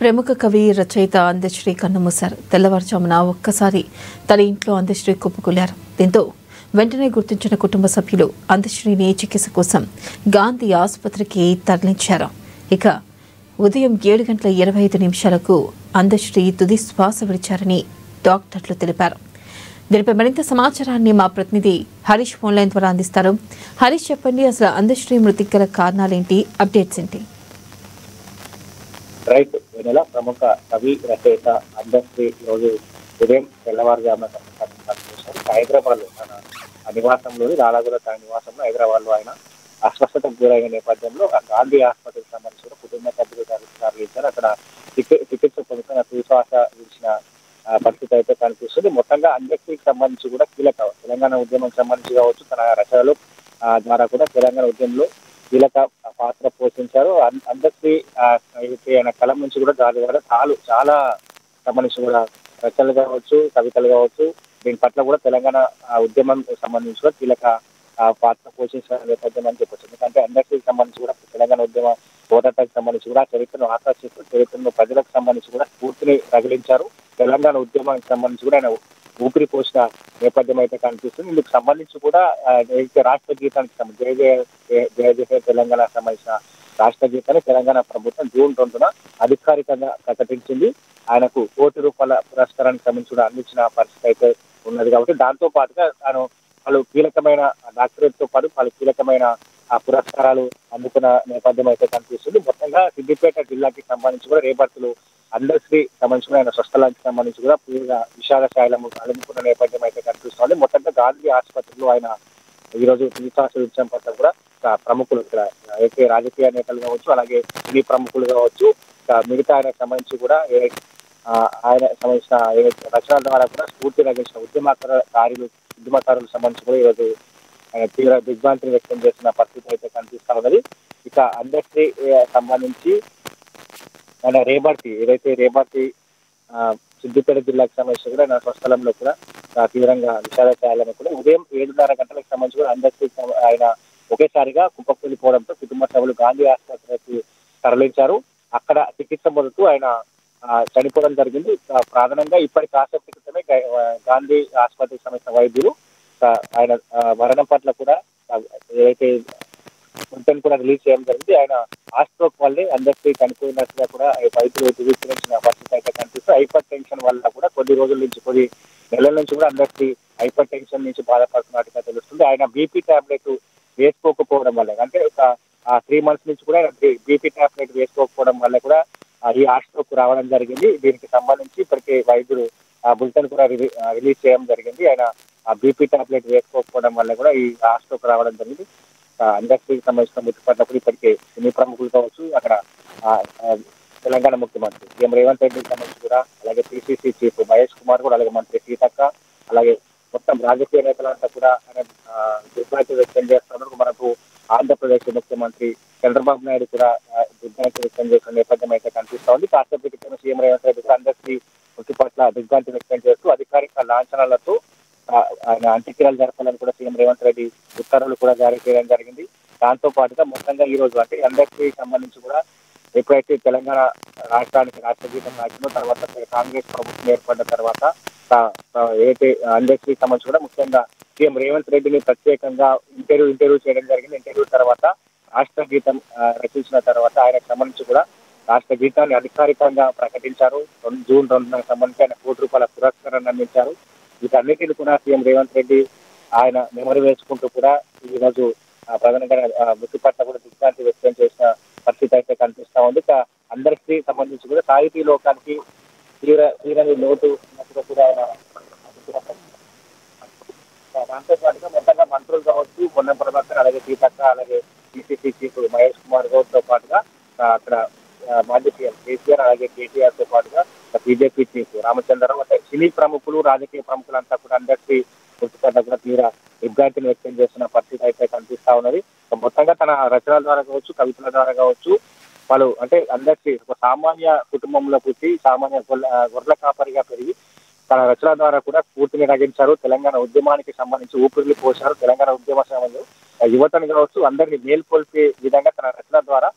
ప్రముఖ కవి రచయిత అందశ్రీ కన్నుమూశారు. తెల్లవారుజామున ఒక్కసారి తన ఇంట్లో అందశ్రీ కుప్పకూలారు. దీంతో వెంటనే గుర్తించిన కుటుంబ సభ్యులు అందశ్రీని చికిత్స కోసం గాంధీ ఆసుపత్రికి తరలించారు. ఇక ఉదయం 7:25 అందశ్రీ తుది శ్వాస విడిచారని డాక్టర్లు తెలిపారు. దీనిపై మరింత సమాచారాన్ని మా ప్రతినిధి హరీష్ ఫోన్లైన్ ద్వారా అందిస్తారు. హరీష్, చెప్పండి, అసలు అందశ్రీ మృతికి గల కారణాలేంటి, అప్డేట్స్ ఏంటి? రైట్ వెనెల ప్రముఖ కవి రచయిత అందశ్రీ ఈరోజు ఉదయం తెల్లవారుజామున హైదరాబాద్ లో తన నివాసంలోని లాలాగూడ తన నివాసంలో హైదరాబాద్ లో ఆయన అస్వస్థతకు గురైన నేపథ్యంలో గాంధీ ఆసుపత్రికి సంబంధించిన కుటుంబ సభ్యులు తరలించారు. అక్కడ చికిత్స పొందుతున్న శ్వాస విడిచిన పరిస్థితి అయితే కనిపిస్తుంది. మొత్తంగా అందశ్రీకి సంబంధించి కూడా కీలక తెలంగాణ ఉద్యమం సంబంధించి కావచ్చు, తన రచనలు ద్వారా కూడా తెలంగాణ ఉద్యమంలో కీలక పాత్ర పోషించారు. అందశ్రీ ఆయన కలం నుంచి కూడా చాలా సంబంధించి కూడా రచనలు కావచ్చు, కవితలు కావచ్చు, దీని పట్ల కూడా తెలంగాణ ఉద్యమం సంబంధించి కూడా కీలక పాత్ర పోషించిన నేపథ్యం అని చెప్పొచ్చు. ఎందుకంటే అందశ్రీకి సంబంధించి కూడా తెలంగాణ ఉద్యమ పోరాటానికి సంబంధించి కూడా చరిత్రను ఆకర్షిస్తూ చరిత్రను ప్రజలకు సంబంధించి కూడా స్ఫూర్తిని రగిలించారు. తెలంగాణ ఉద్యమానికి సంబంధించి కూడా ఆయన ఊపిరి పోసిన నేపథ్యం అయితే కనిపిస్తుంది. ఇందుకు సంబంధించి కూడా రాష్ట్ర గీతానికి సంబంధించి జయ జయ తెలంగాణ సంబంధించిన రాష్ట్ర గీతాన్ని తెలంగాణ ప్రభుత్వం జూన్ 2న అధికారికంగా ప్రకటించింది. ఆయనకు ₹1 కోటి పురస్కారానికి సంబంధించి కూడా అందించిన పరిస్థితి అయితే ఉన్నది. కాబట్టి దాంతో పాటుగా తాను పలు కీలకమైన డాక్టరేట్ తో పాటు పలు కీలకమైన పురస్కారాలు అందుకున్న నేపథ్యం అయితే కనిపిస్తుంది. మొత్తంగా సిద్దిపేట జిల్లాకి సంబంధించి కూడా రేపర్తులు అందశ్రీ సంబంధించిన ఆయన స్వస్థలానికి సంబంధించి కూడా పూర్తిగా విషాద శైలము అలుముకున్న నేపథ్యం అయితే కనిపిస్తుంది. మొత్తంగా గాంధీ ఆసుపత్రిలో ఆయన ఈ రోజు శ్వాస విడిచడం పట్ల కూడా ప్రముఖులు ఇక్కడ అయితే రాజకీయ నేతలు కావచ్చు, అలాగే సినీ ప్రముఖులు కావచ్చు, మిగతా ఆయనకు సంబంధించి కూడా ఆయన సంబంధించిన రచనల ద్వారా కూడా స్ఫూర్తి రగించిన ఉద్యమకారులకు సంబంధించి కూడా ఈరోజు ఆయన తీవ్ర దిగ్భ్రాంతిని వ్యక్తం చేసిన పరిస్థితి అయితే కనిపిస్తా ఉన్నది. ఇక అందశ్రీ సంబంధించి ఆయన రేబర్తి సిద్దిపేట జిల్లాకు సంబంధించి కూడా నా స్వస్థలంలో కూడా తీవ్రంగా విషాద ఛాయలను కూడా ఉదయం 7:30 గంటలకు సంబంధించి కూడా అందశ్రీ ఆయన ఒకేసారిగా కుప్పకూలిపోవడంతో కుటుంబ సభ్యులు గాంధీ ఆసుపత్రికి తరలించారు. అక్కడ చికిత్స పొందుతూ ఆయన చనిపోవడం జరిగింది. ప్రధానంగా ఇప్పటి కాసేపటి క్రితమే గాంధీ ఆసుపత్రికి సంబంధించిన వైద్యులు ఆయన మరణం పట్ల కూడా ఏదైతే ఉంటని కూడా రిలీజ్ చేయడం జరిగింది. ఆయన హార్ట్ వల్లే అందశ్రీ చనిపోయినట్టుగా కూడా వైద్యులు ధృవీకరించిన పరిస్థితి అయితే కనిపిస్తుంది. హైపర్ టెన్షన్ వల్ల కూడా కొద్ది నెలల నుంచి కూడా అందశ్రీ హైపర్ టెన్షన్ నుంచి బాధపడుతున్నట్టుగా తెలుస్తుంది. ఆయన బీపీ టాబ్లెట్ వేసుకోకపోవడం వల్ల, అంటే ఒక 3 months నుంచి కూడా బీపీ టాబ్లెట్ వేసుకోకపోవడం వల్ల కూడా ఈ హార్ట్ స్ట్రోక్ రావడం జరిగింది. దీనికి సంబంధించి ఇప్పటికే వైద్యులు బులెటిన్ కూడా రిలీజ్ చేయడం జరిగింది. ఆయన బీపీ టాబ్లెట్ వేసుకోకపోవడం వల్ల కూడా ఈ హార్ట్ స్ట్రోక్ రావడం జరిగింది. అందశ్రీకి సంబంధించిన మృతి పట్ల ఇప్పటికే సినీ ప్రముఖులు కావచ్చు, అక్కడ తెలంగాణ ముఖ్యమంత్రి సీఎం రేవంత్ రెడ్డికి సంబంధించి కూడా, అలాగే పిసిసి చీఫ్ మహేష్ కుమార్ కూడా, అలాగే మంత్రి సీతక్క, అలాగే మొత్తం రాజకీయ నేతలంతా కూడా దిగ్భ్రాంతి వ్యక్తం చేస్తున్నారు. మనకు ఆంధ్రప్రదేశ్ ముఖ్యమంత్రి చంద్రబాబు నాయుడు కూడా దిగ్భ్రాంతి వ్యక్తం చేసిన నేపథ్యం అయితే కనిపిస్తా ఉంది. కాసేపు క్రితం సీఎం రేవంత్ రెడ్డి కూడా అందశ్రీ మృతి పట్ల దిగ్భ్రాంతి వ్యక్తం చేస్తూ అధికారిక లాంఛనాలతో ఆయన అంత్యక్రియలు జరపాలని కూడా సీఎం రేవంత్ రెడ్డి ఉత్తర్వులు కూడా జారీ చేయడం జరిగింది. దాంతో పాటుగా మొత్తంగా ఈ రోజు అంటే అందశ్రీకి సంబంధించి కూడా ఎప్పుడైతే తెలంగాణ రాష్ట్రానికి రాష్ట్ర గీతం రాసిన తర్వాత కాంగ్రెస్ ప్రభుత్వం ఏర్పడిన తర్వాత ఏదైతే అందశ్రీకి సంబంధించి కూడా ముఖ్యంగా సీఎం రేవంత్ రెడ్డిని ప్రత్యేకంగా ఇంటర్వ్యూ చేయడం జరిగింది. ఇంటర్వ్యూ తర్వాత రాష్ట్ర గీతం రచించిన తర్వాత ఆయనకు సంబంధించి కూడా రాష్ట్ర గీతాన్ని అధికారికంగా ప్రకటించారు. జూన్ 2న సంబంధించి ఆయన ₹1 కోటి పురస్కారాన్ని అందించారు. వీటన్నిటిని కూడా సీఎం రేవంత్ రెడ్డి ఆయన నెమరు వేసుకుంటూ కూడా ఈ రోజు ప్రధానంగా మృతి పట్ల కూడా దిగ్భ్రాంతి వ్యక్తం చేసిన పరిస్థితి అయితే కనిపిస్తా ఉంది. అందరికీ సంబంధించి కూడా సాహితీ లోకానికి తీరని లోటు ఉన్నట్టుగా కూడా ఆయన దాంతో పాటుగా మొత్తంగా మంత్రులు కావచ్చు, పొన్నం ప్రభాకర్, అలాగే సీతక్క, అలాగే పిసిసి చీఫ్ మహేష్ కుమార్ గౌడ్తో పాటుగా అక్కడ మాజీ సీఎం కేసీఆర్, అలాగే కేటీఆర్ తో పాటుగా బీజేపీ చీఫ్ రామచంద్రరావు, అంటే సినీ ప్రముఖులు, రాజకీయ ప్రముఖులంతా కూడా అందరికీ మృతి పట్ల కూడా తీవ్ర దిగ్భ్రాంతిని వ్యక్తం చేస్తున్న పరిస్థితి అయితే కనిపిస్తా ఉన్నది. మొత్తంగా తన రచనల ద్వారా కావచ్చు, కవితల ద్వారా కావచ్చు, వాళ్ళు అంటే అందరికీ ఒక సామాన్య కుటుంబంలో పుట్టి సామాన్య గొర్రెల కాపరిగా పెరిగి తన రచనల ద్వారా కూడా స్ఫూర్తిని రగించారు. తెలంగాణ ఉద్యమానికి సంబంధించి ఊపిరిని పోశారు. తెలంగాణ ఉద్యమ సమయంలో యువతను కావచ్చు అందరినీ మేల్కొల్పే విధంగా తన రచన ద్వారా